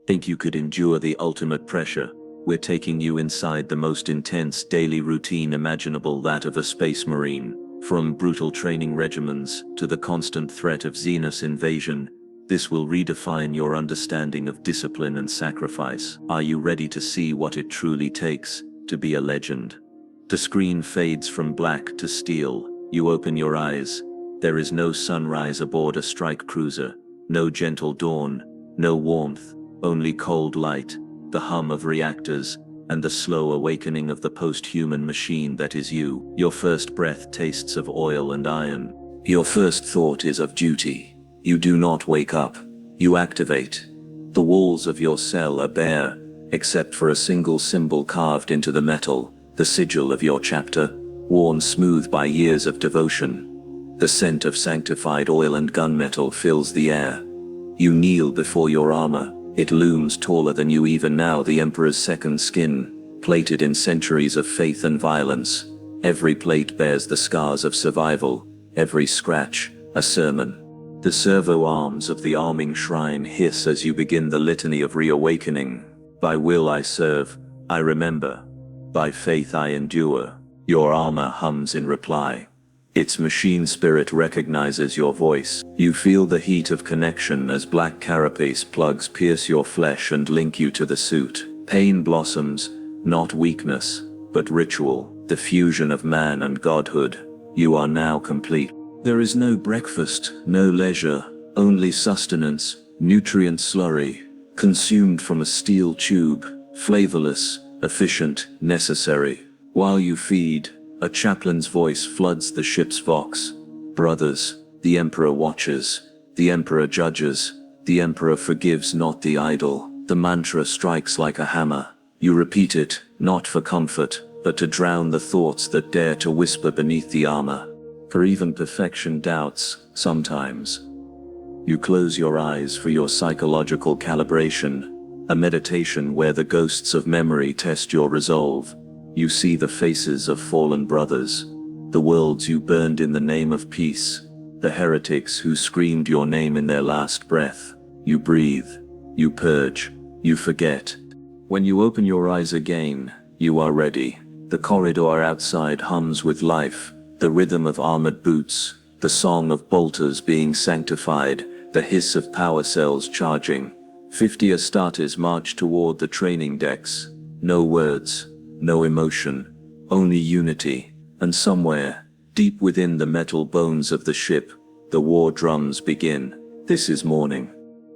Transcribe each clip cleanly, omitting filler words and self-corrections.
Think you could endure the ultimate pressure? We're taking you inside the most intense daily routine imaginable, that of a space marine. From brutal training regimens to the constant threat of Xenos invasion, this will redefine your understanding of discipline and sacrifice. Are you ready to see what it truly takes to be a legend? The screen fades from black to steel. You open your eyes. There is no sunrise aboard a strike cruiser, no gentle dawn, no warmth, only cold light, the hum of reactors, and the slow awakening of the post-human machine that is you. Your first breath tastes of oil and iron. Your first thought is of duty. You do not wake up. You activate. The walls of your cell are bare, except for a single symbol carved into the metal, the sigil of your chapter, worn smooth by years of devotion. The scent of sanctified oil and gunmetal fills the air. You kneel before your armor. It looms taller than you even now, the Emperor's second skin, plated in centuries of faith and violence. Every plate bears the scars of survival, every scratch, a sermon. The servo arms of the arming shrine hiss as you begin the litany of reawakening. By will I serve, I remember. By faith I endure. Your armor hums in reply. Its machine spirit recognizes your voice. You feel the heat of connection as black carapace plugs pierce your flesh and link you to the suit. Pain blossoms, not weakness, but ritual, the fusion of man and godhood. You are now complete. There is no breakfast, no leisure, only sustenance, nutrient slurry, consumed from a steel tube, flavorless, efficient, necessary. While you feed, a chaplain's voice floods the ship's vox. Brothers, the Emperor watches, the Emperor judges, the Emperor forgives not the idle. The mantra strikes like a hammer. You repeat it, not for comfort, but to drown the thoughts that dare to whisper beneath the armor. For even perfection doubts, sometimes. You close your eyes for your psychological calibration, a meditation where the ghosts of memory test your resolve. You see the faces of fallen brothers, the worlds you burned in the name of peace, the heretics who screamed your name in their last breath. You breathe, you purge, you forget. When you open your eyes again, you are ready. The corridor outside hums with life, the rhythm of armored boots, the song of bolters being sanctified, the hiss of power cells charging. 50 Astartes march toward the training decks. No words. No emotion, only unity, and somewhere, deep within the metal bones of the ship, the war drums begin. This is morning.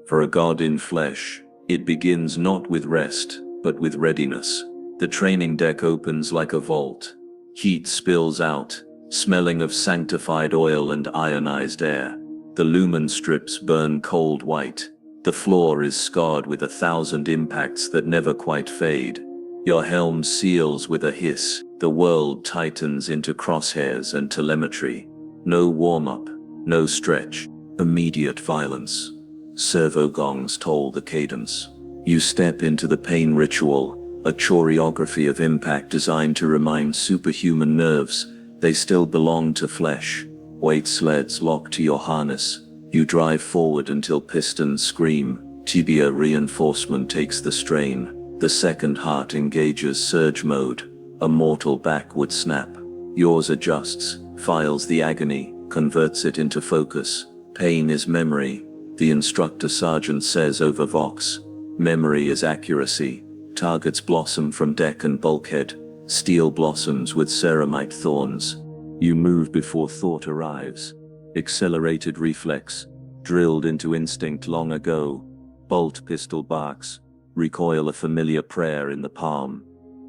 For a god in flesh, it begins not with rest, but with readiness. The training deck opens like a vault. Heat spills out, smelling of sanctified oil and ionized air. The lumen strips burn cold white. The floor is scarred with 1,000 impacts that never quite fade. Your helm seals with a hiss. The world tightens into crosshairs and telemetry. No warm-up, no stretch, immediate violence. Servo gongs toll the cadence. You step into the pain ritual, a choreography of impact designed to remind superhuman nerves they still belong to flesh. Weight sleds lock to your harness. You drive forward until pistons scream. Tibia reinforcement takes the strain. The second heart engages surge mode. A mortal back would snap. Yours adjusts, files the agony, converts it into focus. Pain is memory, the instructor sergeant says over vox. Memory is accuracy. Targets blossom from deck and bulkhead. Steel blossoms with ceramite thorns. You move before thought arrives. Accelerated reflex, drilled into instinct long ago. Bolt pistol barks. Recoil a familiar prayer in the palm.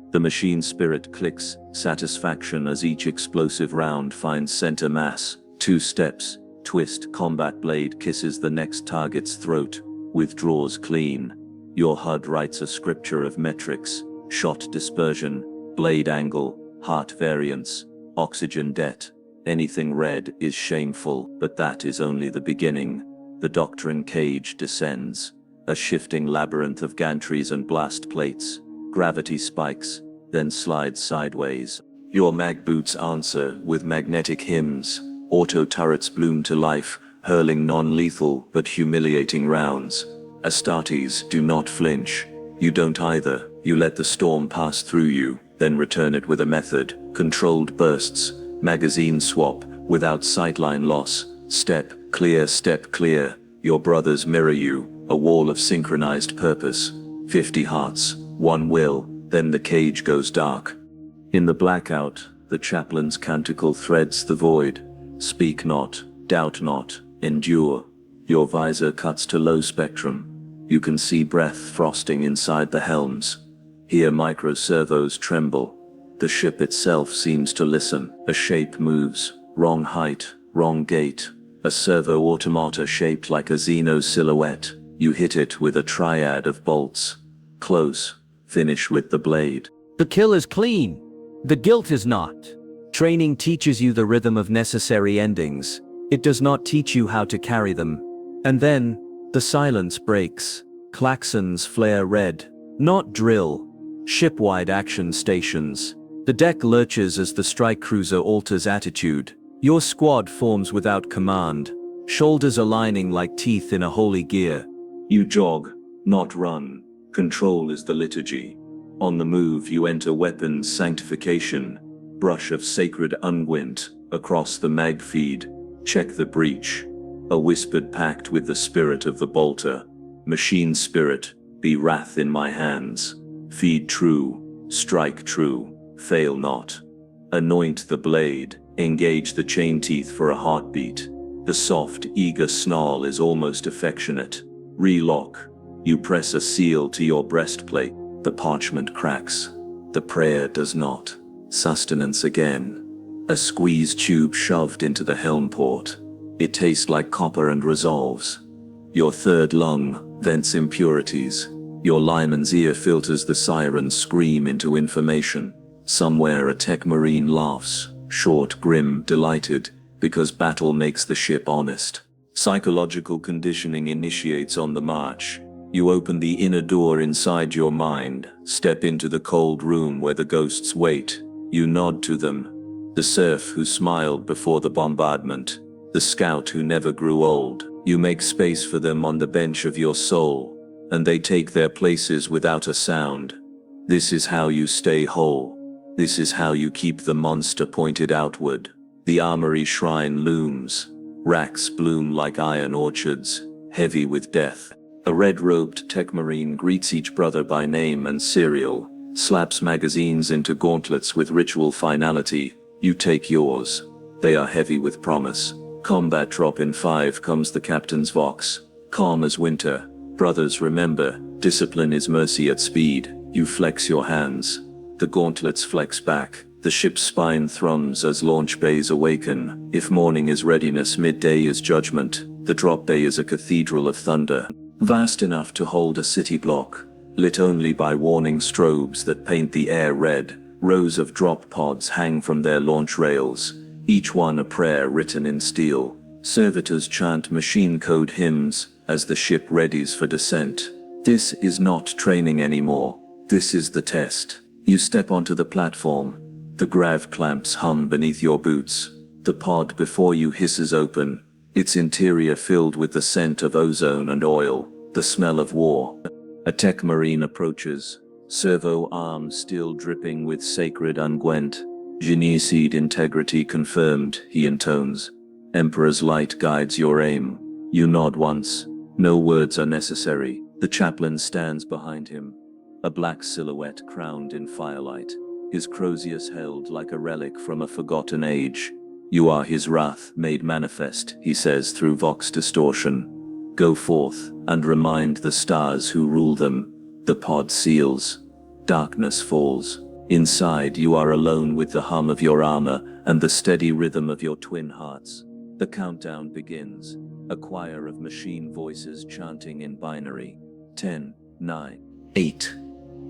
The machine spirit clicks, satisfaction as each explosive round finds center mass. 2 steps, twist, combat blade kisses the next target's throat, withdraws clean. Your HUD writes a scripture of metrics, shot dispersion, blade angle, heart variance, oxygen debt. Anything red is shameful, but that is only the beginning. The doctrine cage descends. A shifting labyrinth of gantries and blast plates. Gravity spikes, then slides sideways. Your mag boots answer with magnetic hymns. Auto turrets bloom to life, hurling non-lethal but humiliating rounds. Astartes, do not flinch. You don't either. You let the storm pass through you, then return it with a method. Controlled bursts, magazine swap, without sightline loss. Step clear. Your brothers mirror you, a wall of synchronized purpose. 50 hearts, one will, then the cage goes dark. In the blackout, the chaplain's canticle threads the void. Speak not, doubt not, endure. Your visor cuts to low spectrum. You can see breath frosting inside the helms. Hear microservos tremble. The ship itself seems to listen. A shape moves, wrong height, wrong gate. A servo automata shaped like a Xeno silhouette. You hit it with a triad of bolts. Close, finish with the blade. The kill is clean. The guilt is not. Training teaches you the rhythm of necessary endings. It does not teach you how to carry them. And then, the silence breaks. Klaxons flare red. Not drill. Ship-wide action stations. The deck lurches as the strike cruiser alters attitude. Your squad forms without command. Shoulders aligning like teeth in a holy gear. You jog, not run. Control is the liturgy. On the move you enter weapons sanctification. Brush of sacred unguent across the mag feed. Check the breach. A whispered pact with the spirit of the bolter. Machine spirit, be wrath in my hands. Feed true, strike true, fail not. Anoint the blade, engage the chain teeth for a heartbeat. The soft, eager snarl is almost affectionate. Relock. You press a seal to your breastplate. The parchment cracks. The prayer does not. Sustenance again. A squeeze tube shoved into the helm port. It tastes like copper and resolves. Your third lung vents impurities. Your lineman's ear filters the siren's scream into information. Somewhere a tech marine laughs, short, grim, delighted, because battle makes the ship honest. Psychological conditioning initiates on the march. You open the inner door inside your mind, step into the cold room where the ghosts wait. You nod to them. The serf who smiled before the bombardment. The scout who never grew old. You make space for them on the bench of your soul, and they take their places without a sound. This is how you stay whole. This is how you keep the monster pointed outward. The armory shrine looms. Racks bloom like iron orchards, heavy with death. A red-robed tech marine greets each brother by name and serial, slaps magazines into gauntlets with ritual finality. You take yours. They are heavy with promise. Combat drop in 5 comes the captain's vox. Calm as winter. Brothers, remember, discipline is mercy at speed. You flex your hands. The gauntlets flex back. The ship's spine thrums as launch bays awaken. If morning is readiness, midday is judgment. The drop bay is a cathedral of thunder. Vast enough to hold a city block. Lit only by warning strobes that paint the air red. Rows of drop pods hang from their launch rails. Each one a prayer written in steel. Servitors chant machine code hymns as the ship readies for descent. This is not training anymore. This is the test. You step onto the platform. The grav clamps hum beneath your boots. The pod before you hisses open, its interior filled with the scent of ozone and oil, the smell of war. A tech marine approaches, servo arms still dripping with sacred unguent. Genocide integrity confirmed, he intones. Emperor's light guides your aim. You nod once. No words are necessary. The chaplain stands behind him. A black silhouette crowned in firelight. His croziers held like a relic from a forgotten age. You are his wrath made manifest, he says through vox distortion. Go forth and remind the stars who rule them. The pod seals. Darkness falls. Inside you are alone with the hum of your armor and the steady rhythm of your twin hearts. The countdown begins, a choir of machine voices chanting in binary. 10, 9, 8.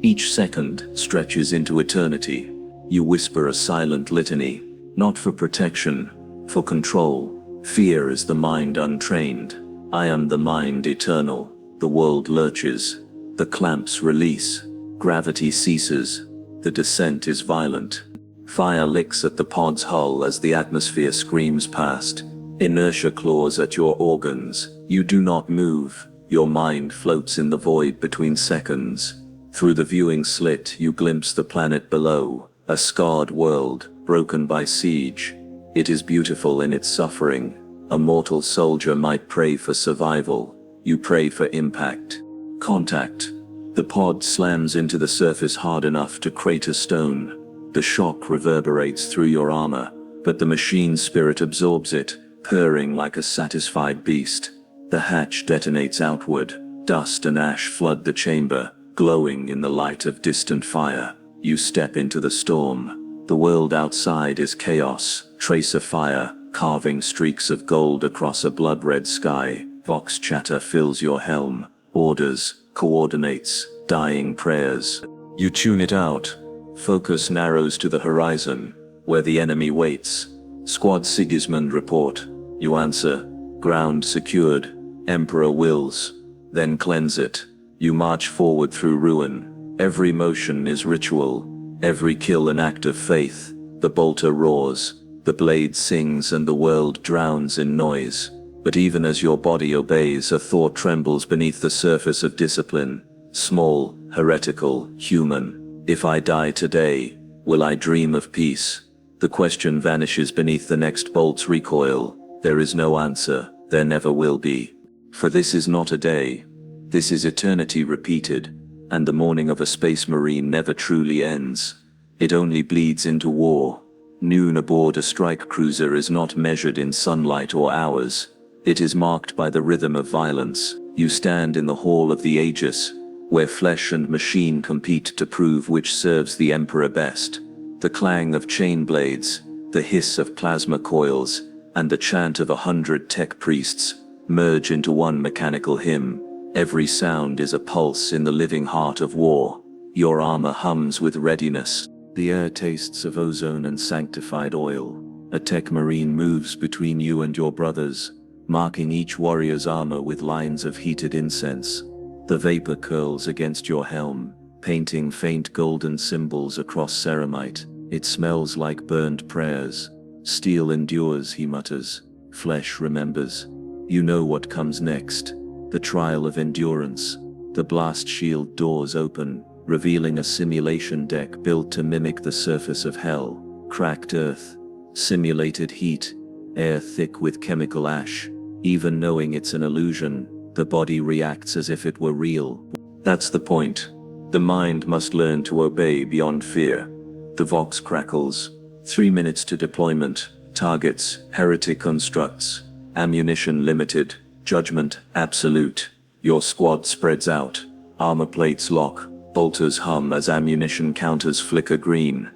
Each second stretches into eternity. You whisper a silent litany, not for protection, for control. Fear is the mind untrained. I am the mind eternal. The world lurches. The clamps release. Gravity ceases. The descent is violent. Fire licks at the pod's hull as the atmosphere screams past. Inertia claws at your organs. You do not move. Your mind floats in the void between seconds. Through the viewing slit, you glimpse the planet below, a scarred world, broken by siege. It is beautiful in its suffering. A mortal soldier might pray for survival. You pray for impact. Contact. The pod slams into the surface hard enough to crater stone. The shock reverberates through your armor, but the machine spirit absorbs it, purring like a satisfied beast. The hatch detonates outward. Dust and ash flood the chamber, glowing in the light of distant fire. You step into the storm. The world outside is chaos, tracer fire, carving streaks of gold across a blood-red sky. Vox chatter fills your helm. Orders, coordinates, dying prayers. You tune it out. Focus narrows to the horizon, where the enemy waits. Squad Sigismund report. You answer. Ground secured. Emperor wills. Then cleanse it. You march forward through ruin. Every motion is ritual. Every kill an act of faith. The bolter roars. The blade sings and the world drowns in noise. But even as your body obeys, a thought trembles beneath the surface of discipline. Small, heretical, human. If I die today, will I dream of peace? The question vanishes beneath the next bolt's recoil. There is no answer. There never will be. For this is not a day. This is eternity repeated, and the morning of a space marine never truly ends. It only bleeds into war. Noon aboard a strike cruiser is not measured in sunlight or hours. It is marked by the rhythm of violence. You stand in the hall of the Aegis, where flesh and machine compete to prove which serves the Emperor best. The clang of chain blades, the hiss of plasma coils, and the chant of 100 tech priests merge into one mechanical hymn. Every sound is a pulse in the living heart of war. Your armor hums with readiness. The air tastes of ozone and sanctified oil. A tech marine moves between you and your brothers, marking each warrior's armor with lines of heated incense. The vapor curls against your helm, painting faint golden symbols across ceramite. It smells like burned prayers. Steel endures, he mutters. Flesh remembers. You know what comes next. The trial of endurance. The blast shield doors open, revealing a simulation deck built to mimic the surface of hell. Cracked earth. Simulated heat. Air thick with chemical ash. Even knowing it's an illusion, the body reacts as if it were real. That's the point. The mind must learn to obey beyond fear. The Vox crackles. 3 minutes to deployment. Targets, heretic constructs. Ammunition limited. Judgment, absolute. Your squad spreads out. Armor plates lock. Bolters hum as ammunition counters flicker green.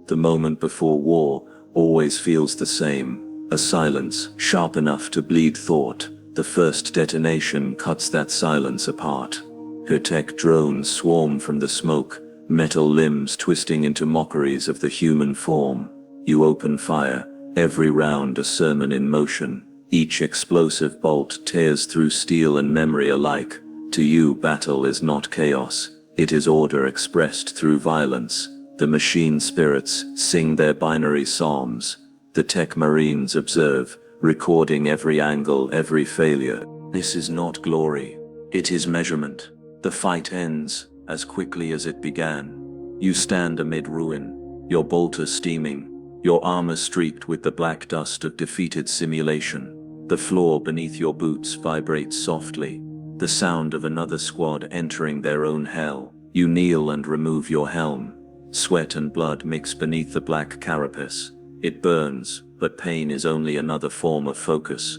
The moment before war always feels the same. A silence, sharp enough to bleed thought. The first detonation cuts that silence apart. Her-tech drones swarm from the smoke, metal limbs twisting into mockeries of the human form. You open fire, every round a sermon in motion. Each explosive bolt tears through steel and memory alike. To you, battle is not chaos. It is order expressed through violence. The machine spirits sing their binary psalms. The tech marines observe, recording every angle, every failure. This is not glory. It is measurement. The fight ends as quickly as it began. You stand amid ruin, your bolter steaming, your armor streaked with the black dust of defeated simulation. The floor beneath your boots vibrates softly, the sound of another squad entering their own hell. You kneel and remove your helm. Sweat and blood mix beneath the black carapace. It burns, but pain is only another form of focus.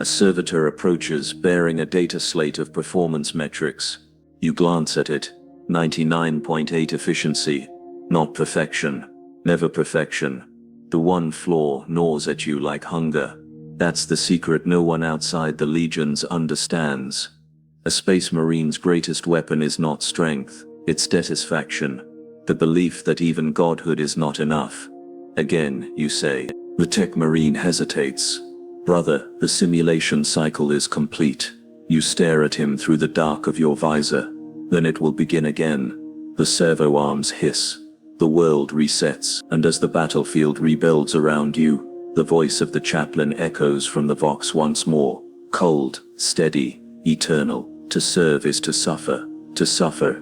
A servitor approaches bearing a data slate of performance metrics. You glance at it. 99.8 efficiency. Not perfection. Never perfection. The one flaw gnaws at you like hunger. That's the secret no one outside the legions understands. A space marine's greatest weapon is not strength, it's satisfaction. The belief that even godhood is not enough. Again, you say. The tech marine hesitates. Brother, the simulation cycle is complete. You stare at him through the dark of your visor. Then it will begin again. The servo arms hiss. The world resets, and as the battlefield rebuilds around you, the voice of the chaplain echoes from the Vox once more. Cold, steady, eternal. To serve is to suffer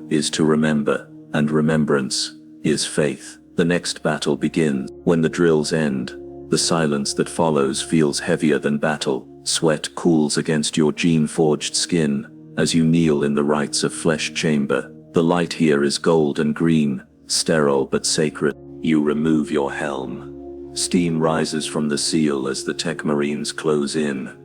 is to remember, and remembrance is faith. The next battle begins. When the drills end, the silence that follows feels heavier than battle. Sweat cools against your gene-forged skin as you kneel in the rites of flesh chamber. The light here is gold and green, sterile but sacred. You remove your helm. Steam rises from the seal as the tech marines close in.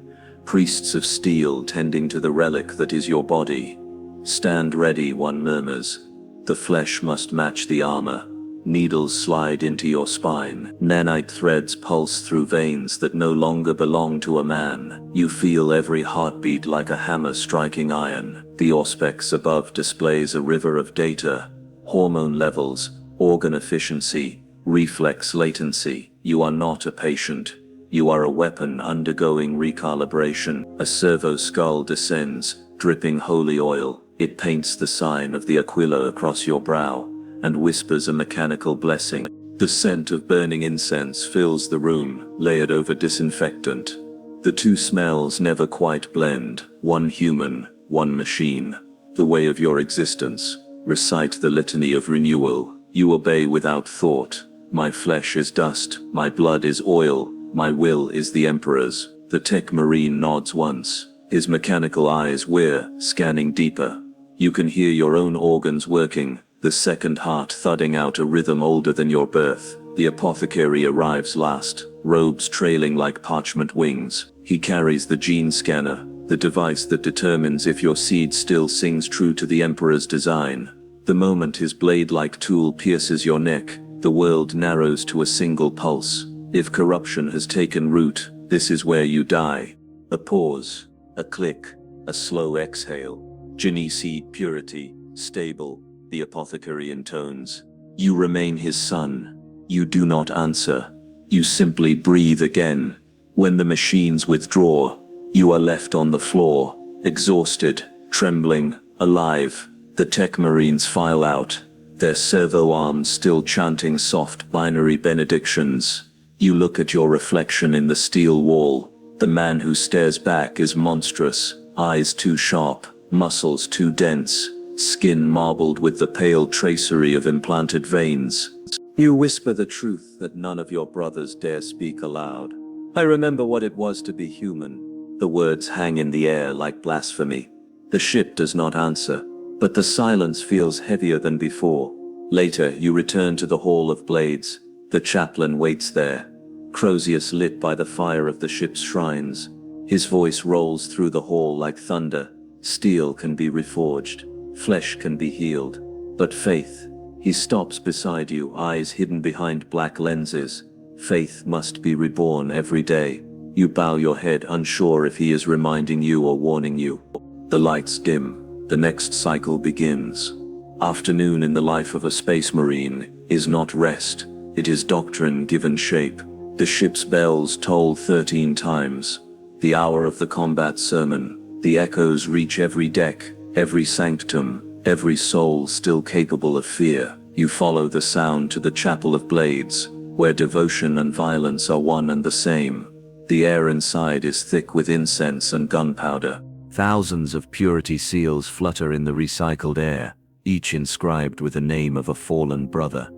Priests of steel tending to the relic that is your body. Stand ready, one murmurs. The flesh must match the armor. Needles slide into your spine. Nanite threads pulse through veins that no longer belong to a man. You feel every heartbeat like a hammer striking iron. The auspex above displays a river of data. Hormone levels, organ efficiency, reflex latency. You are not a patient. You are a weapon undergoing recalibration. A servo skull descends, dripping holy oil. It paints the sign of the Aquila across your brow and whispers a mechanical blessing. The scent of burning incense fills the room, layered over disinfectant. The two smells never quite blend, one human, one machine. The way of your existence. Recite the litany of renewal. You obey without thought. My flesh is dust, my blood is oil, my will is the Emperor's. The tech marine nods once, his mechanical eyes wear, scanning deeper. You can hear your own organs working, the second heart thudding out a rhythm older than your birth. The apothecary arrives last, robes trailing like parchment wings. He carries the gene scanner, the device that determines if your seed still sings true to the Emperor's design. The moment his blade-like tool pierces your neck, the world narrows to a single pulse. If corruption has taken root, this is where you die. A pause, a click, a slow exhale. Genesi, purity, stable, the apothecary intones. You remain his son. You do not answer. You simply breathe again. When the machines withdraw, you are left on the floor, exhausted, trembling, alive. The tech marines file out, their servo arms still chanting soft binary benedictions. You look at your reflection in the steel wall. The man who stares back is monstrous, eyes too sharp, muscles too dense, skin marbled with the pale tracery of implanted veins. You whisper the truth that none of your brothers dare speak aloud. I remember what it was to be human. The words hang in the air like blasphemy. The ship does not answer, but the silence feels heavier than before. Later, you return to the Hall of Blades. The chaplain waits there, Crozius lit by the fire of the ship's shrines. His voice rolls through the hall like thunder. Steel can be reforged. Flesh can be healed, but faith. He stops beside you, eyes hidden behind black lenses. Faith must be reborn every day. You bow your head, unsure if he is reminding you or warning you. The lights dim. The next cycle begins. Afternoon in the life of a space marine is not rest. It is doctrine given shape. The ship's bells toll 13 times. The hour of the combat sermon. The echoes reach every deck, every sanctum, every soul still capable of fear. You follow the sound to the Chapel of Blades, where devotion and violence are one and the same. The air inside is thick with incense and gunpowder. Thousands of purity seals flutter in the recycled air, each inscribed with the name of a fallen brother.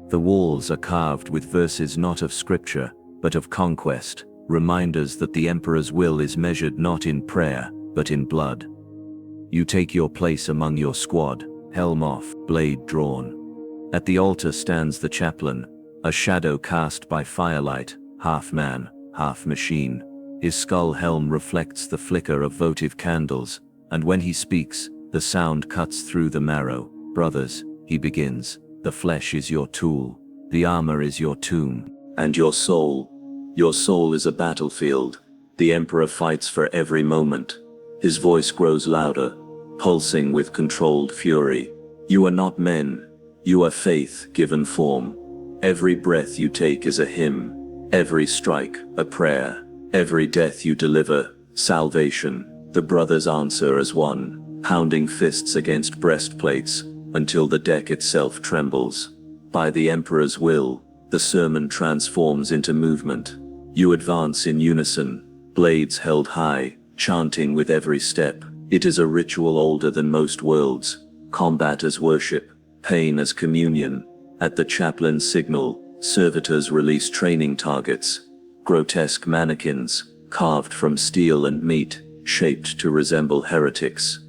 The walls are carved with verses not of scripture, but of conquest, reminders that the Emperor's will is measured not in prayer, but in blood. You take your place among your squad, helm off, blade drawn. At the altar stands the chaplain, a shadow cast by firelight, half man, half machine. His skull helm reflects the flicker of votive candles, and when he speaks, the sound cuts through the marrow. Brothers, he begins, the flesh is your tool, the armor is your tomb. And your soul is a battlefield. The Emperor fights for every moment. His voice grows louder, pulsing with controlled fury. You are not men, you are faith given form. Every breath you take is a hymn, every strike, a prayer, every death you deliver, salvation. The brothers answer as one, pounding fists against breastplates, until the deck itself trembles. By the Emperor's will, the sermon transforms into movement. You advance in unison, blades held high, chanting with every step. It is a ritual older than most worlds, combat as worship, pain as communion. At the chaplain's signal, servitors release training targets, grotesque mannequins, carved from steel and meat, shaped to resemble heretics.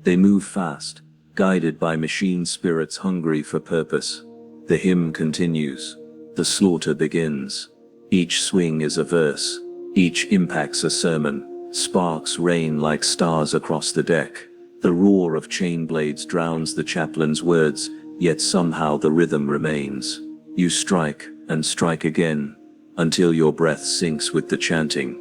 They move fast, guided by machine spirits hungry for purpose. The hymn continues. The slaughter begins. Each swing is a verse. Each impacts a sermon. Sparks rain like stars across the deck. The roar of chain blades drowns the chaplain's words, yet somehow the rhythm remains. You strike, and strike again, until your breath sinks with the chanting.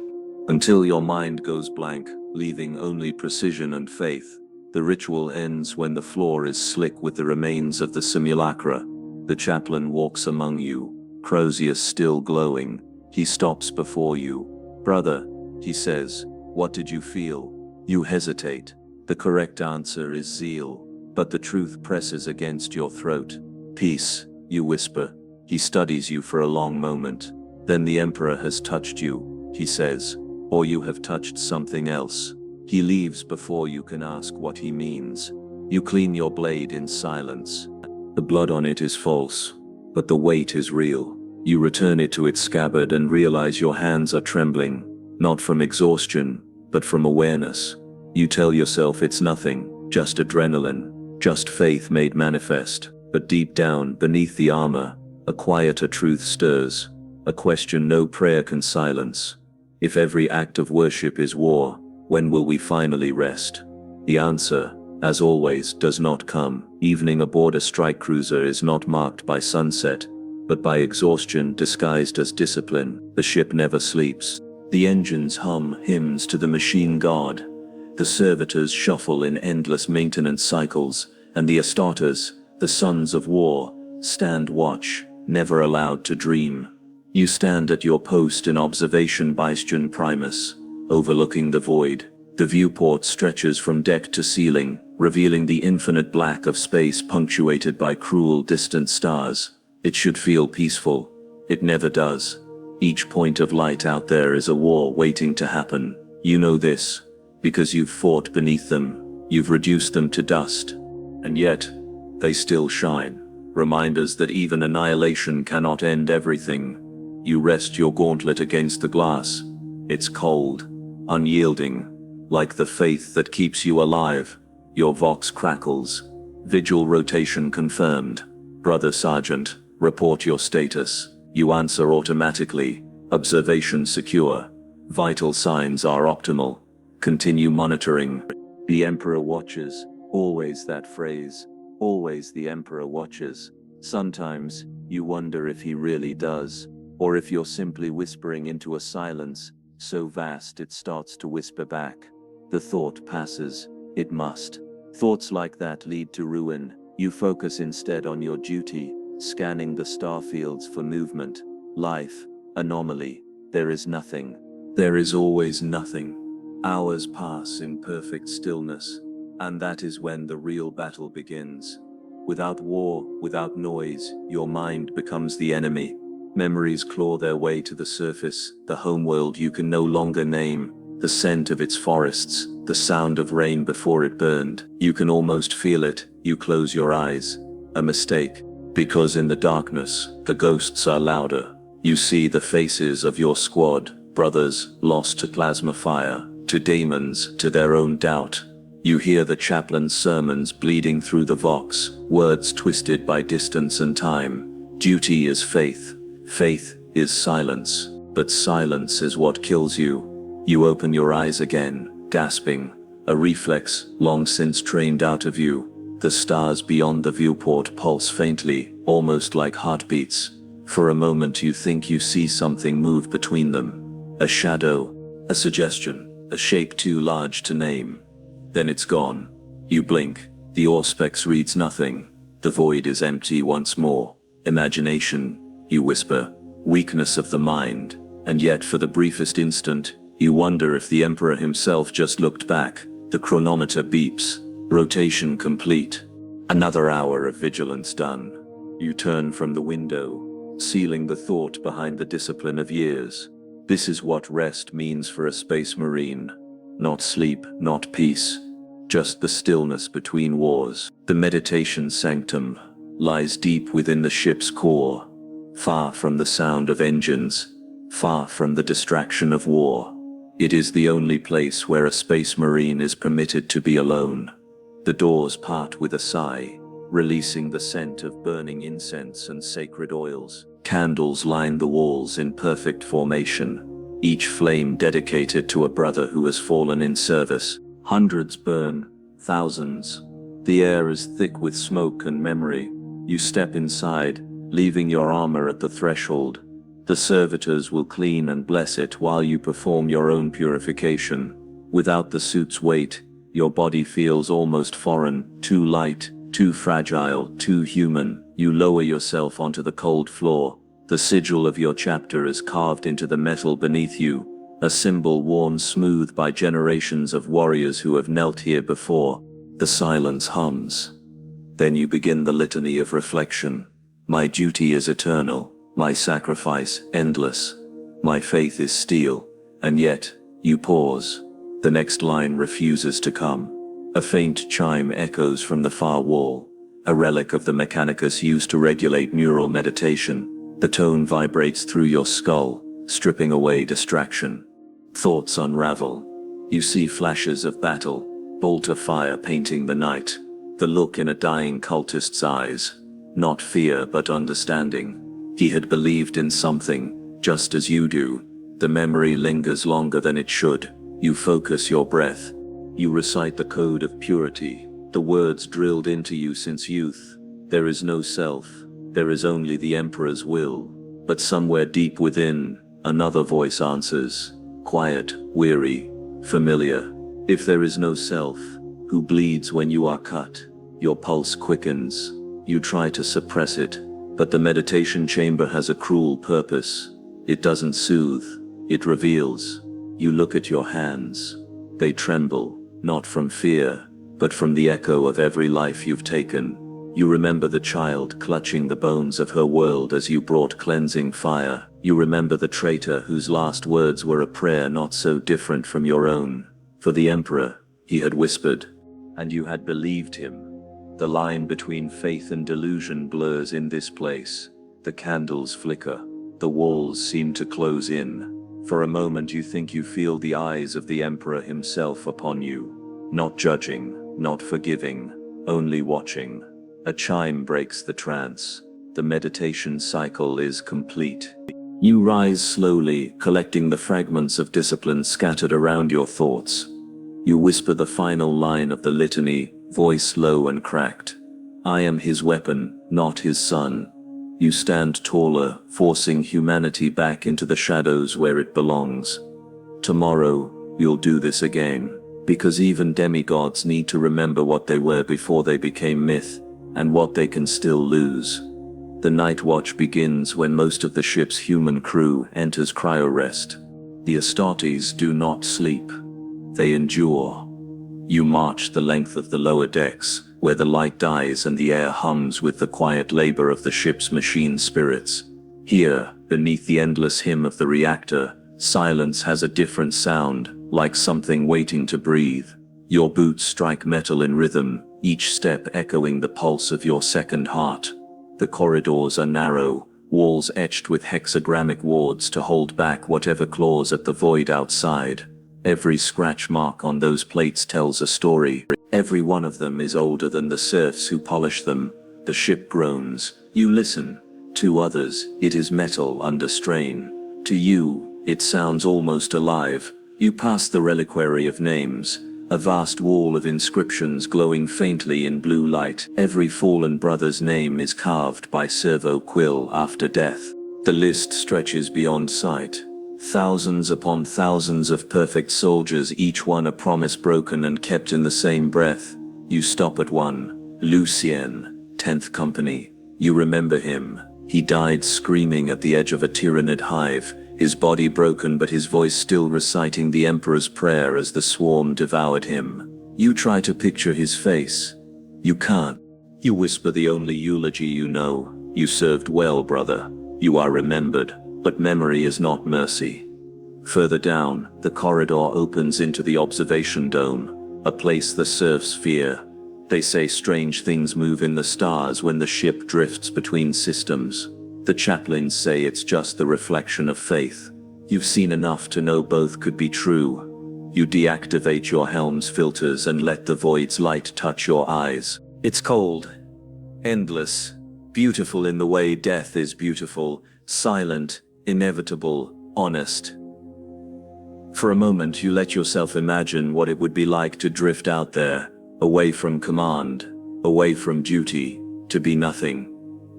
Until your mind goes blank, leaving only precision and faith. The ritual ends when the floor is slick with the remains of the simulacra. The chaplain walks among you, Crozius still glowing. He stops before you. "Brother," he says, "what did you feel?" You hesitate. The correct answer is zeal, but the truth presses against your throat. "Peace," you whisper. He studies you for a long moment. "Then the Emperor has touched you," he says, "or you have touched something else." He leaves before you can ask what he means. You clean your blade in silence. The blood on it is false, but the weight is real. You return it to its scabbard and realize your hands are trembling, not from exhaustion, but from awareness. You tell yourself it's nothing, just adrenaline, just faith made manifest. But deep down, beneath the armor, a quieter truth stirs, a question no prayer can silence. If every act of worship is war, when will we finally rest? The answer, as always, does not come. Evening aboard a strike cruiser is not marked by sunset, but by exhaustion disguised as discipline. The ship never sleeps. The engines hum hymns to the machine god. The servitors shuffle in endless maintenance cycles, and the Astartes, the sons of war, stand watch, never allowed to dream. You stand at your post in observation Bastion Primus, overlooking the void. The viewport stretches from deck to ceiling, revealing the infinite black of space punctuated by cruel distant stars. It should feel peaceful. It never does. Each point of light out there is a war waiting to happen. You know this, because you've fought beneath them. You've reduced them to dust. And yet, they still shine. Reminders that even annihilation cannot end everything. You rest your gauntlet against the glass. It's cold, unyielding, like the faith that keeps you alive. Your vox crackles. Vigil rotation confirmed. Brother Sergeant, report your status. You answer automatically. Observation secure. Vital signs are optimal. Continue monitoring. The Emperor watches. Always that phrase. Always the Emperor watches. Sometimes, you wonder if he really does, or if you're simply whispering into a silence so vast it starts to whisper back. The thought passes. It must. Thoughts like that lead to ruin. You focus instead on your duty, scanning the star fields for movement, life, anomaly. There is nothing. There is always nothing. Hours pass in perfect stillness, and that is when the real battle begins. Without war, without noise, your mind becomes the enemy. Memories claw their way to the surface, the homeworld you can no longer name, the scent of its forests, the sound of rain before it burned. You can almost feel it. You close your eyes. A mistake. Because in the darkness, the ghosts are louder. You see the faces of your squad, brothers, lost to plasma fire, to demons, to their own doubt. You hear the chaplain's sermons bleeding through the vox, words twisted by distance and time. Duty is faith. Faith is silence. But silence is what kills you. You open your eyes again, gasping, a reflex long since trained out of you. The stars beyond the viewport pulse faintly, almost like heartbeats. For a moment you think you see something move between them. A shadow, a suggestion, a shape too large to name. Then it's gone. You blink. The Auspex reads nothing. The void is empty once more. Imagination, you whisper. Weakness of the mind. And yet for the briefest instant, you wonder if the Emperor himself just looked back. The chronometer beeps. Rotation complete. Another hour of vigilance done. You turn from the window, sealing the thought behind the discipline of years. This is what rest means for a space marine. Not sleep, not peace, just the stillness between wars. The meditation sanctum lies deep within the ship's core, far from the sound of engines, far from the distraction of war. It is the only place where a space marine is permitted to be alone. The doors part with a sigh, releasing the scent of burning incense and sacred oils. Candles line the walls in perfect formation, each flame dedicated to a brother who has fallen in service. Hundreds burn, thousands. The air is thick with smoke and memory. You step inside, leaving your armor at the threshold. The servitors will clean and bless it while you perform your own purification. Without the suit's weight, your body feels almost foreign, too light, too fragile, too human. You lower yourself onto the cold floor. The sigil of your chapter is carved into the metal beneath you, a symbol worn smooth by generations of warriors who have knelt here before. The silence hums. Then you begin the litany of reflection. My duty is eternal, my sacrifice endless. My faith is steel, and yet, you pause. The next line refuses to come. A faint chime echoes from the far wall, a relic of the mechanicus used to regulate neural meditation. The tone vibrates through your skull, stripping away distraction. Thoughts unravel. You see flashes of battle, bolt of fire painting the night. The look in a dying cultist's eyes. Not fear but understanding. He had believed in something, just as you do. The memory lingers longer than it should. You focus your breath. You recite the code of purity, the words drilled into you since youth. There is no self, there is only the Emperor's will. But somewhere deep within, another voice answers, quiet, weary, familiar. If there is no self, who bleeds when you are cut? Your pulse quickens. You try to suppress it, but the meditation chamber has a cruel purpose. It doesn't soothe, it reveals. You look at your hands. They tremble, not from fear, but from the echo of every life you've taken. You remember the child clutching the bones of her world as you brought cleansing fire. You remember the traitor whose last words were a prayer not so different from your own. For the Emperor, he had whispered, and you had believed him. The line between faith and delusion blurs in this place. The candles flicker. The walls seem to close in. For a moment you think you feel the eyes of the Emperor himself upon you. Not judging, not forgiving, only watching. A chime breaks the trance. The meditation cycle is complete. You rise slowly, collecting the fragments of discipline scattered around your thoughts. You whisper the final line of the litany, voice low and cracked. I am his weapon, not his son. You stand taller, forcing humanity back into the shadows where it belongs. Tomorrow, you'll do this again, because even demigods need to remember what they were before they became myth, and what they can still lose. The night watch begins when most of the ship's human crew enters cryo-rest. The Astartes do not sleep. They endure. You march the length of the lower decks, where the light dies and the air hums with the quiet labor of the ship's machine spirits. Here, beneath the endless hymn of the reactor, silence has a different sound, like something waiting to breathe. Your boots strike metal in rhythm, each step echoing the pulse of your second heart. The corridors are narrow, walls etched with hexagrammic wards to hold back whatever claws at the void outside. Every scratch mark on those plates tells a story. Every one of them is older than the serfs who polish them. The ship groans. You listen. To others, it is metal under strain. To you, it sounds almost alive. You pass the reliquary of names, a vast wall of inscriptions glowing faintly in blue light. Every fallen brother's name is carved by servo quill after death. The list stretches beyond sight. Thousands upon thousands of perfect soldiers, each one a promise broken and kept in the same breath. You stop at one. Lucien, 10th Company. You remember him. He died screaming at the edge of a tyrannid hive, his body broken but his voice still reciting the Emperor's prayer as the swarm devoured him. You try to picture his face. You can't. You whisper the only eulogy you know. You served well, brother. You are remembered. But memory is not mercy. Further down, the corridor opens into the observation dome. a place the serfs fear. They say strange things move in the stars when the ship drifts between systems. The chaplains say it's just the reflection of faith. You've seen enough to know both could be true. You deactivate your helm's filters and let the void's light touch your eyes. It's cold, endless, beautiful in the way death is beautiful, silent, inevitable, honest. For a moment you let yourself imagine what it would be like to drift out there, away from command, away from duty, to be nothing.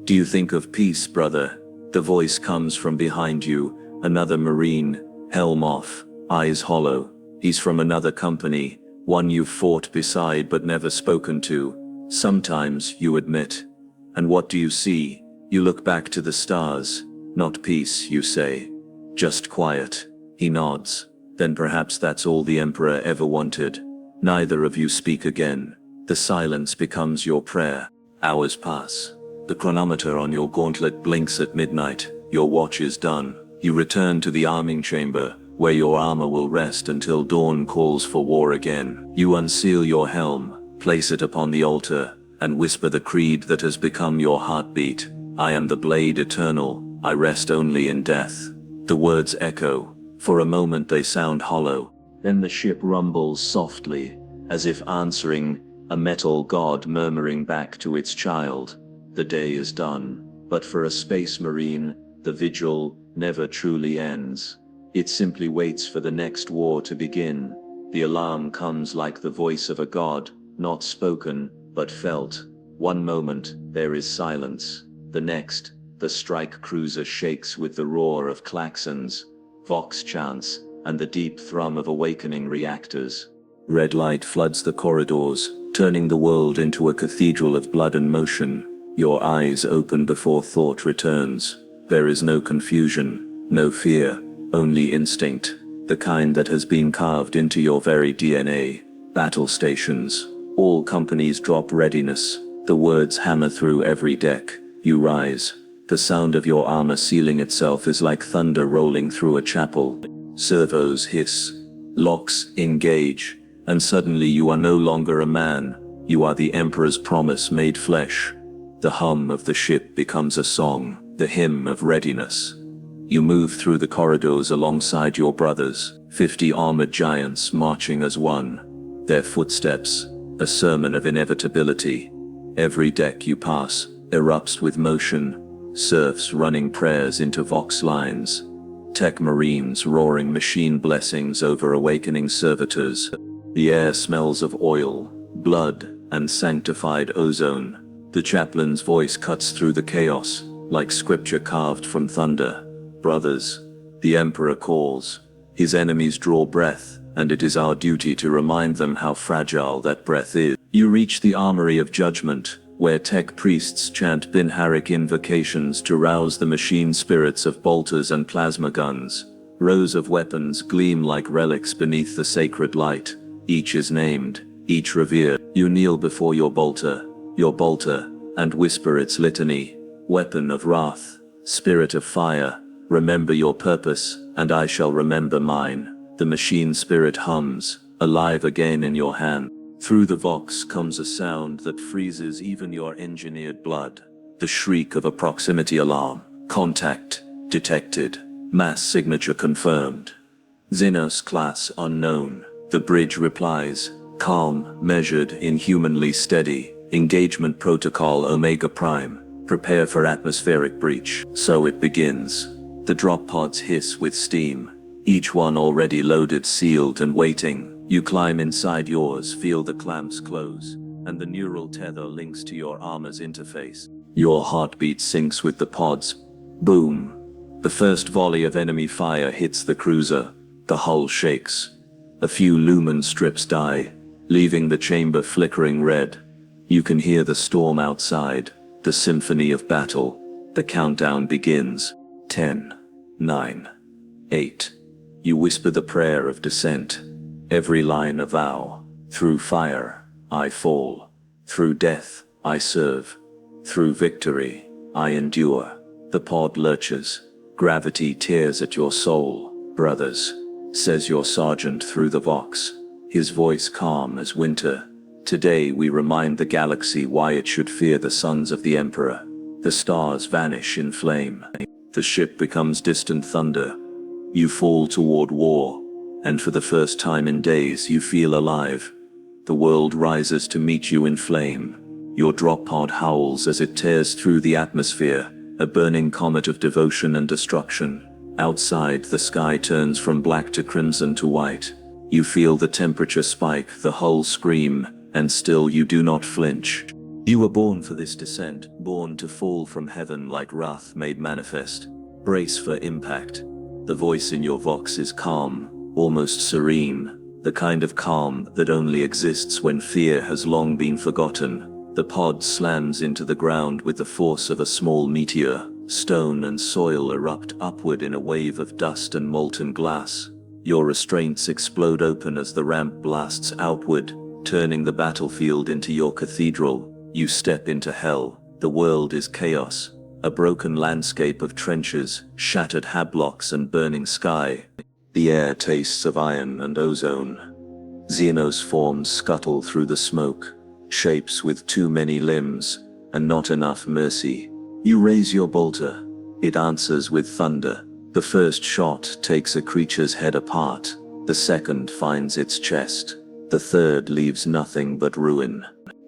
Do you think of peace, brother? The voice comes from behind you, another Marine, helm off, eyes hollow. He's from another company, one you've fought beside but never spoken to. Sometimes, you admit. And what do you see? You look back to the stars. Not peace, you say. Just quiet. He nods. Then perhaps that's all the Emperor ever wanted. Neither of you speak again. The silence becomes your prayer. Hours pass. The chronometer on your gauntlet blinks at midnight. Your watch is done. You return to the arming chamber, where your armor will rest until dawn calls for war again. You unseal your helm, place it upon the altar, and whisper the creed that has become your heartbeat. I am the blade eternal, I rest only in death. The words echo. For a moment they sound hollow. Then the ship rumbles softly, as if answering, a metal god murmuring back to its child. The day is done, but for a space marine, the vigil never truly ends. It simply waits for the next war to begin. The alarm comes like the voice of a god, not spoken, but felt. One moment, there is silence. The next, the strike cruiser shakes with the roar of klaxons, vox chants, and the deep thrum of awakening reactors. Red light floods the corridors, turning the world into a cathedral of blood and motion. Your eyes open before thought returns. There is no confusion, no fear, only instinct, the kind that has been carved into your very DNA. Battle stations. All companies drop readiness. The words hammer through every deck. You rise. The sound of your armor sealing itself is like thunder rolling through a chapel. Servos hiss. Locks engage. And suddenly you are no longer a man. You are the Emperor's promise made flesh. The hum of the ship becomes a song, the hymn of readiness. You move through the corridors alongside your brothers, 50 armored giants marching as one. Their footsteps, a sermon of inevitability. Every deck you pass erupts with motion, serfs running prayers into vox lines, tech marines roaring machine blessings over awakening servitors. The air smells of oil, blood, and sanctified ozone. The chaplain's voice cuts through the chaos, like scripture carved from thunder. Brothers, the Emperor calls. His enemies draw breath, and it is our duty to remind them how fragile that breath is. You reach the armory of judgment, where tech priests chant Binharic invocations to rouse the machine spirits of bolters and plasma guns. Rows of weapons gleam like relics beneath the sacred light. Each is named, each revered. You kneel before your bolter, and whisper its litany. Weapon of wrath, spirit of fire, remember your purpose, and I shall remember mine. The machine spirit hums, alive again in your hand. Through the vox comes a sound that freezes even your engineered blood. The shriek of a proximity alarm. Contact detected. Mass signature confirmed. Xenos class unknown. The bridge replies, calm, measured, inhumanly steady. Engagement protocol Omega Prime. Prepare for atmospheric breach. So it begins. The drop pods hiss with steam. Each one already loaded, sealed, and waiting. You climb inside yours, feel the clamps close, and the neural tether links to your armor's interface. Your heartbeat syncs with the pods. Boom. The first volley of enemy fire hits the cruiser. The hull shakes. A few lumen strips die, leaving the chamber flickering red. You can hear the storm outside, the symphony of battle. The countdown begins. 10, 9, 8. You whisper the prayer of descent. Every line a vow. Through fire, I fall. Through death, I serve. Through victory, I endure. The pod lurches. Gravity tears at your soul. Brothers, says your sergeant through the vox. his voice calm as winter. Today we remind the galaxy why it should fear the sons of the Emperor. The stars vanish in flame. The ship becomes distant thunder. You fall toward war, and for the first time in days you feel alive. The world rises to meet you in flame. Your drop pod howls as it tears through the atmosphere, a burning comet of devotion and destruction. Outside, the sky turns from black to crimson to white. You feel the temperature spike, the hull scream, and still you do not flinch. You were born for this descent, born to fall from heaven like wrath made manifest. Brace for impact. The voice in your vox is calm, almost serene, the kind of calm that only exists when fear has long been forgotten. The pod slams into the ground with the force of a small meteor. Stone and soil erupt upward in a wave of dust and molten glass. Your restraints explode open as the ramp blasts outward, turning the battlefield into your cathedral. You step into hell. The world is chaos, a broken landscape of trenches, shattered hablocks and burning sky. The air tastes of iron and ozone. Xenos forms scuttle through the smoke, shapes with too many limbs, and not enough mercy. You raise your bolter. It answers with thunder. The first shot takes a creature's head apart. The second finds its chest. The third leaves nothing but ruin.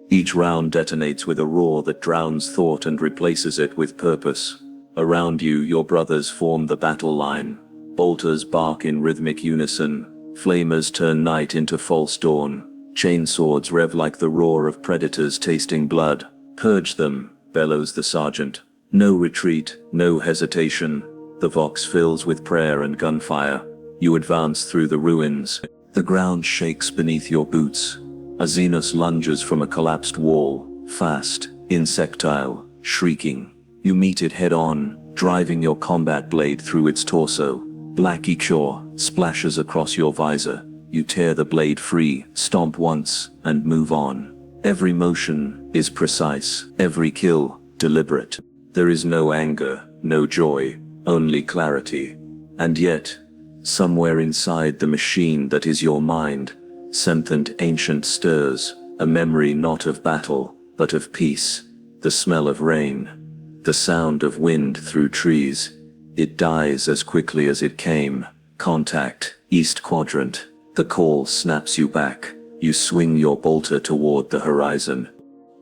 Each round detonates with a roar that drowns thought and replaces it with purpose. Around you, your brothers form the battle line. Bolters bark in rhythmic unison. Flamers turn night into false dawn. Chainswords rev like the roar of predators tasting blood. Purge them, bellows the sergeant. No retreat, no hesitation. The vox fills with prayer and gunfire. You advance through the ruins. The ground shakes beneath your boots. A Xenos lunges from a collapsed wall, fast, insectile, shrieking. You meet it head-on, driving your combat blade through its torso. Black ichor splashes across your visor. You tear the blade free, stomp once, and move on. Every motion is precise, every kill deliberate. There is no anger, no joy, only clarity. And yet, somewhere inside the machine that is your mind, sentient ancient stirs, a memory not of battle, but of peace. The smell of rain, the sound of wind through trees. It dies as quickly as it came. Contact, East Quadrant. The call snaps you back. You swing your bolter toward the horizon.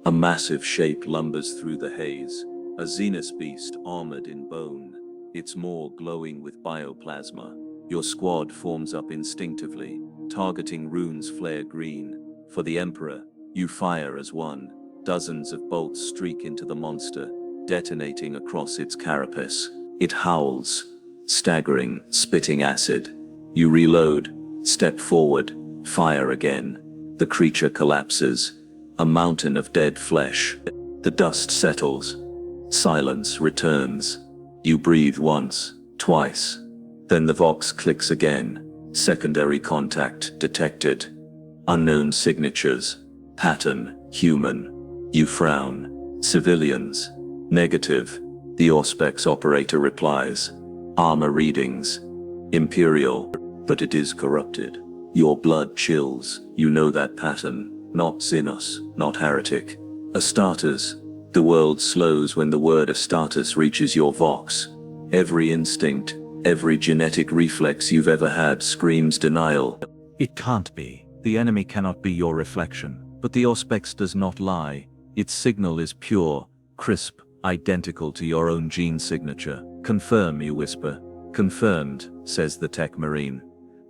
A massive shape lumbers through the haze. A Xenos beast armored in bone. Its maw glowing with bioplasma. Your squad forms up instinctively. Targeting runes flare green. For the Emperor, you fire as one. Dozens of bolts streak into the monster, detonating across its carapace. It howls, staggering, spitting acid. You reload, step forward, fire again. The creature collapses, a mountain of dead flesh. The dust settles. Silence returns. You breathe once, twice. Then the vox clicks again. Secondary contact detected. Unknown signatures. Pattern, human. You frown. Civilians. Negative. The Auspex operator replies. Armor readings. Imperial. But it is corrupted. Your blood chills. You know that pattern. Not Xenos, not heretic. Astartes. The world slows when the word Astartes reaches your vox. Every instinct, every genetic reflex you've ever had screams denial. It can't be. The enemy cannot be your reflection. But the Auspex does not lie. Its signal is pure, crisp, identical to your own gene signature. Confirm, you whisper. Confirmed, says the tech marine.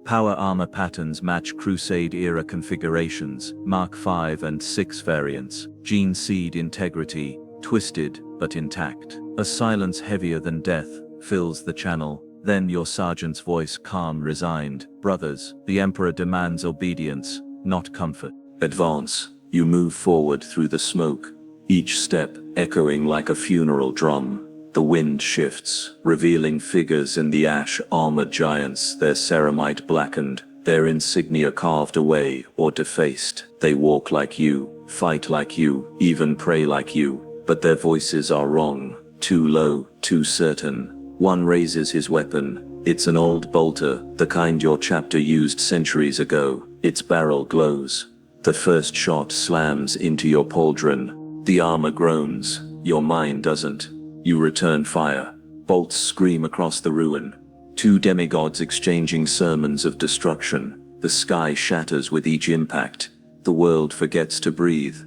Power armor patterns match Crusade-era configurations, Mark 5 and 6 variants. Gene seed integrity, twisted but intact. A silence heavier than death fills the channel. Then your sergeant's voice, calm, resigned. Brothers, the Emperor demands obedience, not comfort. Advance. You move forward through the smoke, each step echoing like a funeral drum. The wind shifts, revealing figures in the ash, armored giants, their ceramite blackened, their insignia carved away or defaced. They walk like you, fight like you, even pray like you, but their voices are wrong, too low, too certain. One raises his weapon, It's an old bolter, the kind your chapter used centuries ago. Its barrel glows. The first shot slams into your pauldron. The armor groans. Your mind doesn't. You return fire. Bolts scream across the ruin. Two demigods exchanging sermons of destruction. The sky shatters with each impact. The world forgets to breathe.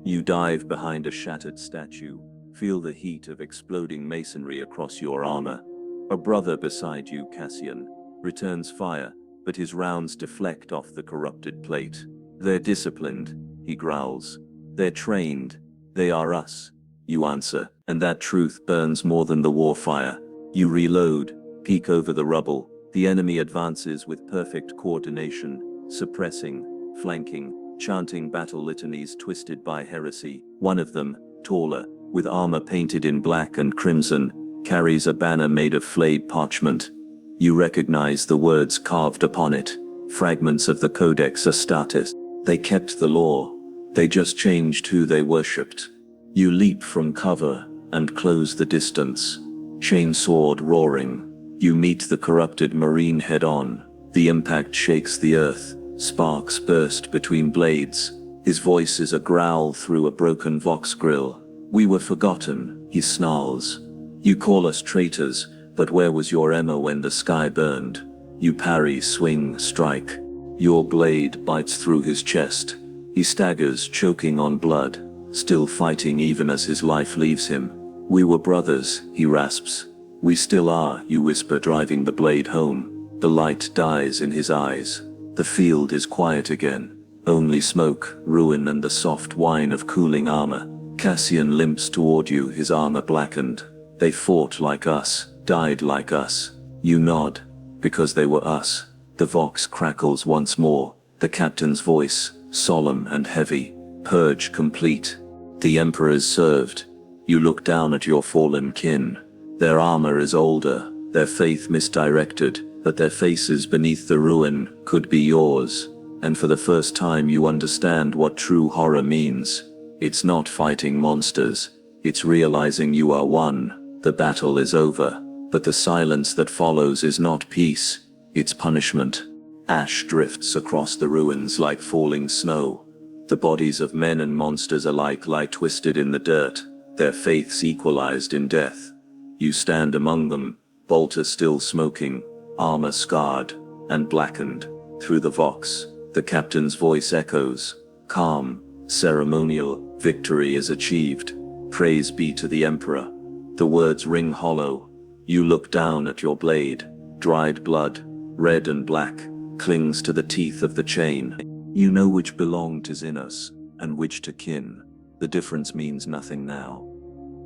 You dive behind a shattered statue. Feel the heat of exploding masonry across your armor. A brother beside you, Cassian, returns fire, but his rounds deflect off the corrupted plate. They're disciplined, he growls. They're trained. They are us, you answer, and that truth burns more than the war fire. You reload, peek over the rubble. The enemy advances with perfect coordination, suppressing, flanking, chanting battle litanies twisted by heresy. One of them, taller, with armor painted in black and crimson, carries a banner made of flayed parchment. You recognize the words carved upon it, fragments of the Codex Astartes. They kept the law. They just changed who they worshipped. You leap from cover and close the distance. Chainsword roaring. You meet the corrupted marine head-on. The impact shakes the earth. Sparks burst between blades. His voice is a growl through a broken vox grill. We were forgotten, he snarls. You call us traitors, but where was your ammo when the sky burned? You parry, swing, strike. Your blade bites through his chest. He staggers, choking on blood, still fighting even as his life leaves him. We were brothers, he rasps. We still are, you whisper, driving the blade home. The light dies in his eyes. The field is quiet again. Only smoke, ruin, and the soft whine of cooling armor. Cassian limps toward you, his armor blackened. They fought like us, died like us. You nod, because they were us. The vox crackles once more, the captain's voice, solemn and heavy. Purge complete. The emperor's served. You look down at your fallen kin. Their armor is older, their faith misdirected, but their faces beneath the ruin could be yours. And for the first time you understand what true horror means. It's not fighting monsters. It's realizing you are one. The battle is over, but the silence that follows is not peace, it's punishment. Ash drifts across the ruins like falling snow. The bodies of men and monsters alike lie twisted in the dirt, their faiths equalized in death. You stand among them, bolter still smoking, armor scarred and blackened. Through the vox, the captain's voice echoes, calm, ceremonial. Victory is achieved. Praise be to the emperor. The words ring hollow. You look down at your blade. Dried blood, red and black, clings to the teeth of the chain. You know which belonged to Zinus, and which to kin. The difference means nothing now.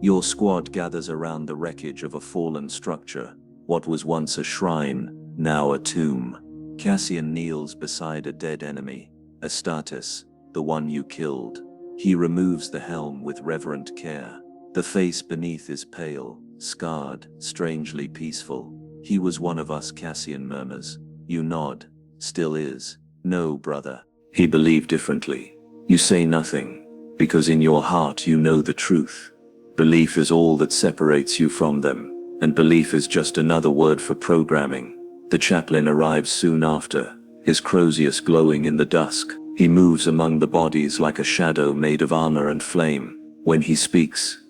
Your squad gathers around the wreckage of a fallen structure. What was once a shrine, now a tomb. Cassian kneels beside a dead enemy, Astartes, the one you killed. He removes the helm with reverent care. The face beneath is pale, scarred, strangely peaceful. He was one of us, Cassian murmurs. You nod. Still is. No, brother. He believed differently. You say nothing, because in your heart you know the truth. Belief is all that separates you from them, and belief is just another word for programming. The chaplain arrives soon after, his crozius glowing in the dusk. He moves among the bodies like a shadow made of armor and flame. When he speaks,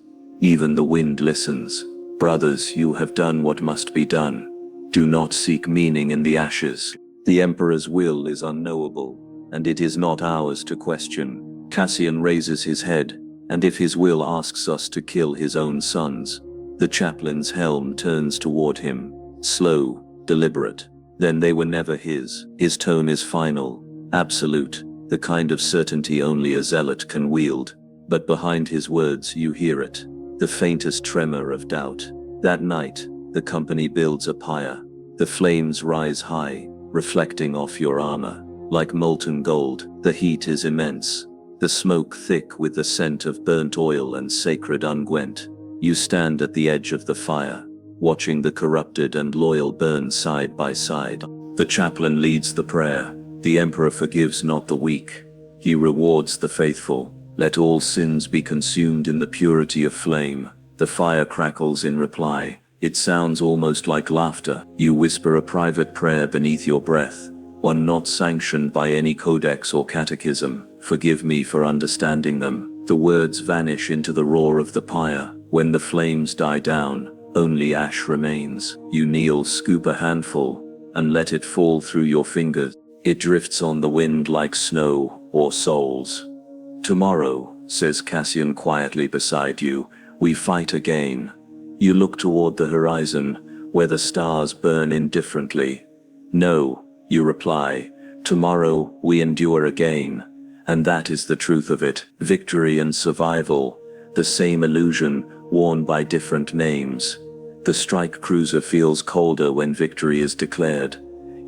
even the wind listens. Brothers, you have done what must be done. Do not seek meaning in the ashes. The emperor's will is unknowable, and it is not ours to question. Cassian raises his head, and if his will asks us to kill his own sons, the chaplain's helm turns toward him, slow, deliberate. Then they were never his. His tone is final, absolute, the kind of certainty only a zealot can wield. But behind his words you hear it, the faintest tremor of doubt. That night, the company builds a pyre. The flames rise high, reflecting off your armor. Like molten gold, the heat is immense. The smoke thick with the scent of burnt oil and sacred unguent. You stand at the edge of the fire, watching the corrupted and loyal burn side by side. The chaplain leads the prayer. The emperor forgives not the weak. He rewards the faithful. Let all sins be consumed in the purity of flame. The fire crackles in reply, It sounds almost like laughter. You whisper a private prayer beneath your breath, one not sanctioned by any codex or catechism. Forgive me for understanding them. The words vanish into the roar of the pyre. When the flames die down, only ash remains. You kneel, scoop a handful, and let it fall through your fingers. It drifts on the wind like snow or souls. Tomorrow, says Cassian quietly beside you, we fight again. You look toward the horizon, where the stars burn indifferently. No, you reply, tomorrow we endure again. And that is the truth of it. Victory and survival, the same illusion, worn by different names. The strike cruiser feels colder when victory is declared.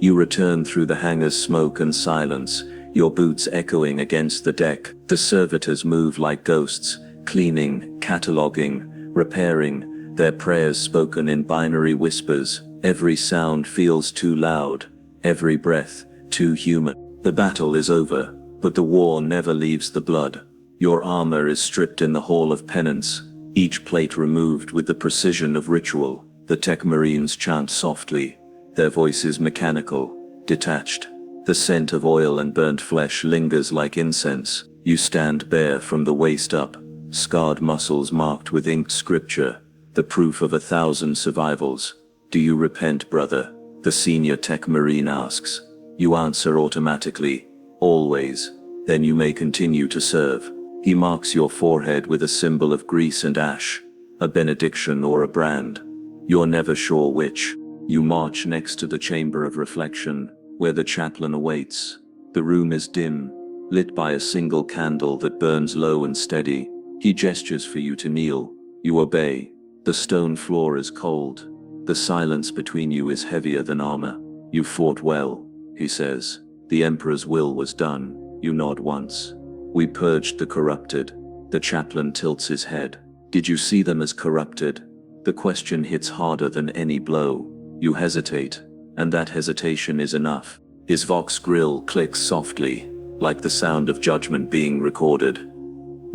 You return through the hangar's smoke and silence, your boots echoing against the deck. The servitors move like ghosts, cleaning, cataloging, repairing, their prayers spoken in binary whispers. Every sound feels too loud, every breath too human. The battle is over, but the war never leaves the blood. Your armor is stripped in the hall of penance, each plate removed with the precision of ritual. The tech marines chant softly, their voices mechanical, detached. The scent of oil and burnt flesh lingers like incense. You stand bare from the waist up, scarred muscles marked with inked scripture, the proof of 1,000 survivals. Do you repent, brother? The senior tech marine asks. You answer automatically, always. Then you may continue to serve. He marks your forehead with a symbol of grease and ash, a benediction or a brand. You're never sure which. You march next to the chamber of reflection, where the chaplain awaits. The room is dim, lit by a single candle that burns low and steady. He gestures for you to kneel. You obey. The stone floor is cold. The silence between you is heavier than armor. You fought well, he says. The Emperor's will was done. You nod once. We purged the corrupted. The chaplain tilts his head. Did you see them as corrupted? The question hits harder than any blow. You hesitate, and that hesitation is enough. His Vox grill clicks softly, like the sound of judgment being recorded.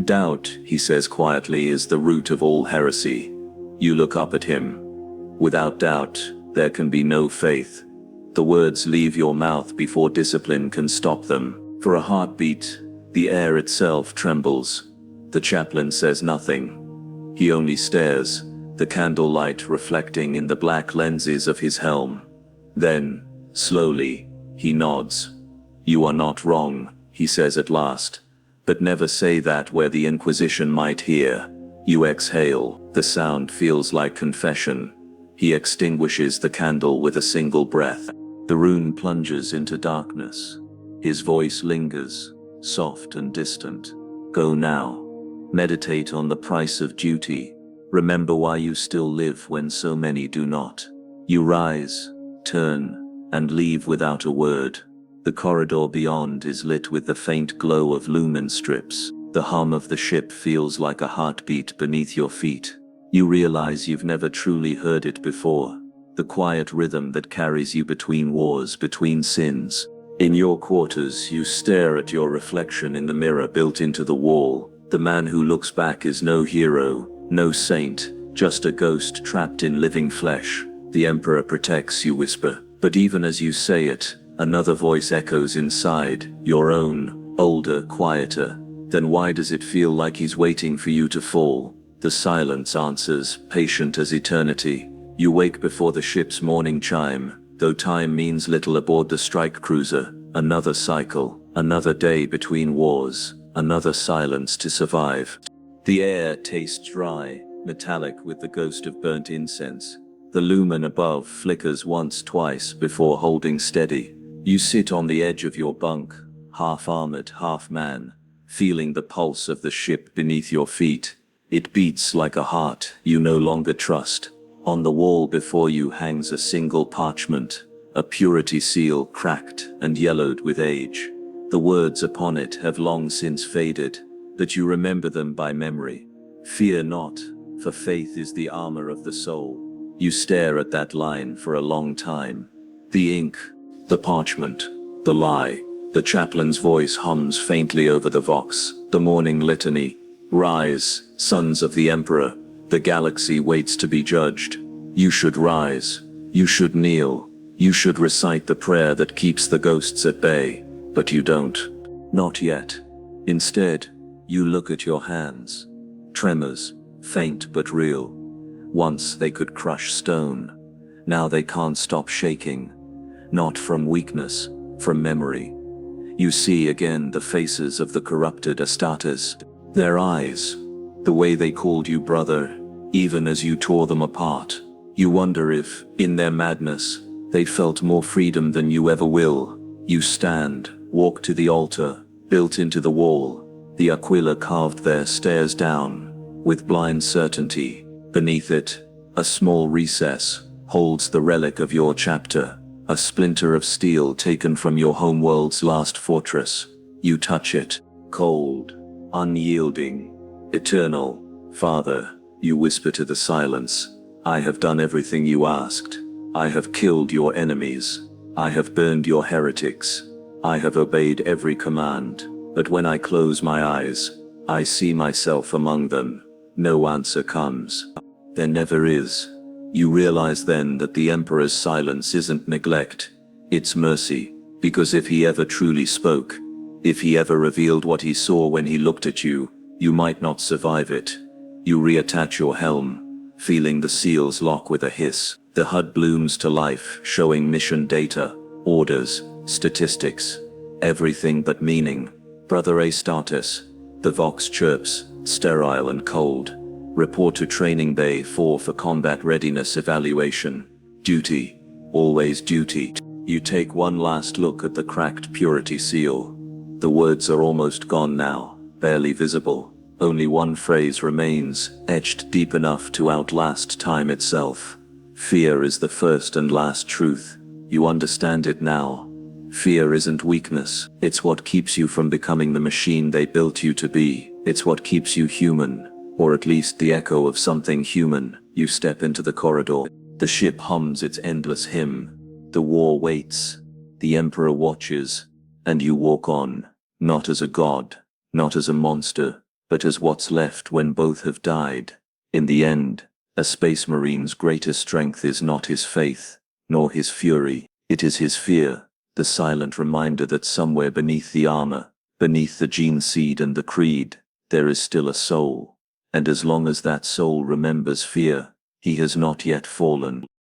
Doubt, he says quietly, is the root of all heresy. You look up at him. Without doubt, there can be no faith. The words leave your mouth before discipline can stop them. For a heartbeat, the air itself trembles. The chaplain says nothing. He only stares, the candlelight reflecting in the black lenses of his helm. Then, slowly, he nods. You are not wrong, he says at last. But never say that where the Inquisition might hear. You exhale. The sound feels like confession. He extinguishes the candle with a single breath. The room plunges into darkness. His voice lingers, soft and distant. Go now. Meditate on the price of duty. Remember why you still live when so many do not. You rise, turn, and leave without a word. The corridor beyond is lit with the faint glow of lumen strips. The hum of the ship feels like a heartbeat beneath your feet. You realize you've never truly heard it before. The quiet rhythm that carries you between wars, between sins. In your quarters, you stare at your reflection in the mirror built into the wall. The man who looks back is no hero, no saint, just a ghost trapped in living flesh. The Emperor protects, you whisper. But even as you say it, another voice echoes inside, your own, older, quieter. Then why does it feel like he's waiting for you to fall? The silence answers, patient as eternity. You wake before the ship's morning chime, though time means little aboard the strike cruiser. Another cycle, another day between wars, another silence to survive. The air tastes dry, metallic with the ghost of burnt incense. The lumen above flickers once, twice before holding steady. You sit on the edge of your bunk, half armored, half man, feeling the pulse of the ship beneath your feet. It beats like a heart you no longer trust. On the wall before you hangs a single parchment, a purity seal cracked and yellowed with age. The words upon it have long since faded, but you remember them by memory. Fear not, for faith is the armor of the soul. You stare at that line for a long time. The ink, the parchment, the lie. The chaplain's voice hums faintly over the vox, the morning litany. Rise, sons of the Emperor. The galaxy waits to be judged. You should rise. You should kneel. You should recite the prayer that keeps the ghosts at bay. But you don't. Not yet. Instead, you look at your hands. Tremors, faint but real. Once they could crush stone. Now they can't stop shaking. Not from weakness, from memory. You see again the faces of the corrupted Astartes. Their eyes. The way they called you brother, even as you tore them apart. You wonder if, in their madness, they felt more freedom than you ever will. You stand, walk to the altar, built into the wall. The Aquila carved there stares down, with blind certainty. Beneath it, a small recess, holds the relic of your chapter, a splinter of steel taken from your homeworld's last fortress. You touch it, cold, unyielding, eternal. Father, you whisper to the silence, I have done everything you asked. I have killed your enemies. I have burned your heretics. I have obeyed every command. But when I close my eyes, I see myself among them. No answer comes. There never is. You realize then that the Emperor's silence isn't neglect, it's mercy, because if he ever truly spoke, if he ever revealed what he saw when he looked at you, you might not survive it. You reattach your helm, feeling the seals lock with a hiss. The HUD blooms to life, showing mission data, orders, statistics, everything but meaning. Brother Astartes, the Vox chirps, sterile and cold. Report to Training Bay 4 for combat readiness evaluation. Duty. Always duty. You take one last look at the cracked purity seal. The words are almost gone now, barely visible. Only one phrase remains, etched deep enough to outlast time itself. Fear is the first and last truth. You understand it now. Fear isn't weakness. It's what keeps you from becoming the machine they built you to be. It's what keeps you human. Or at least the echo of something human. You step into the corridor. The ship hums its endless hymn. The war waits. The Emperor watches. And you walk on. Not as a god. Not as a monster. But as what's left when both have died. In the end, a space marine's greatest strength is not his faith, nor his fury. It is his fear. The silent reminder that somewhere beneath the armor, beneath the gene seed and the creed, there is still a soul. And as long as that soul remembers fear, he has not yet fallen.